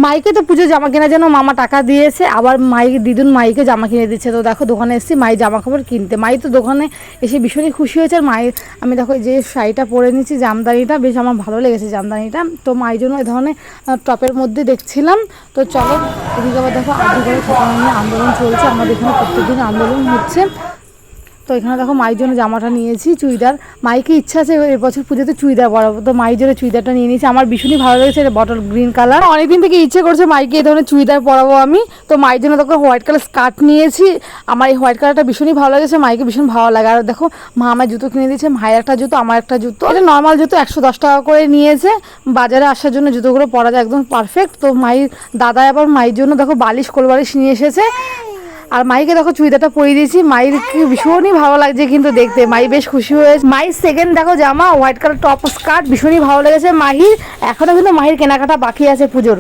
মাইকে তো পুজো জামা কেনার জন্য মামা টাকা দিয়েছে, আবার দিদুন মাইকে জামা কিনে দিচ্ছে। তো দেখো দোকানে এসেছি মাই জামা কাপড় কিনতে। মাই তো দোকানে এসে ভীষণই খুশি হয়েছে। আর মায়ের আমি দেখো যে শাড়িটা পরে নিচ্ছি, জামদানিটা বেশ আমার ভালো লেগেছে জামদানিটা। তো মায়ের জন্য এই ধরনের টপের মধ্যে দেখছিলাম। তো চলো, এদিকে আবার দেখো আদিবারে ছোটানো নিয়ে আন্দোলন চলছে, আমাদের এখানে প্রত্যেকদিন আন্দোলন হচ্ছে। তো এখানে দেখো মায়ের জন্য জামাটা নিয়েছি, চুড়িদার। মাইকে ইচ্ছা আছে এবছর পুজোতে চুড়িদার পরাবো, তো মায়ের জন্য চুড়িদারটা নিয়ে নিয়েছি। আমার ভীষণই ভালো লেগেছে, এটা বটল গ্রিন কালার। অনেকদিন থেকে ইচ্ছে করছে মাইকে এই ধরনের চুড়িদার পরাবো আমি। তো মায়ের জন্য দেখো হোয়াইট কালার স্কার্ট নিয়েছি। আমার এই হোয়াইট কালারটা ভীষণই ভালো লেগেছে, মাইকে ভীষণ ভালো লাগে। আর দেখো মা আমার জুতো কিনে দিয়েছে, মায়ের একটা জুতো আমার একটা জুতো। এটা নর্মাল জুতো 110 টাকা করে নিয়েছে। বাজারে আসার জন্য জুতোগুলো পরা যায় একদম পারফেক্ট। তো মায়ের দাদা আবার মায়ের জন্য দেখো বালিশ কোল বালিশ নিয়ে এসেছে। আর মাইকে দেখো চুড়িদারটা পরিয়ে দিয়েছি, মায়ের ভীষণই ভালো লাগছে কিন্তু দেখতে, মাই বেশ খুশি হয়েছে। মায়ের সেকেন্ড দেখো জামা হোয়াইট কালার টপ স্কার্ট ভীষণই ভালো লেগেছে মাহির। এখনো কিন্তু মাহির কেনাকাটা বাকি আছে পুজোর।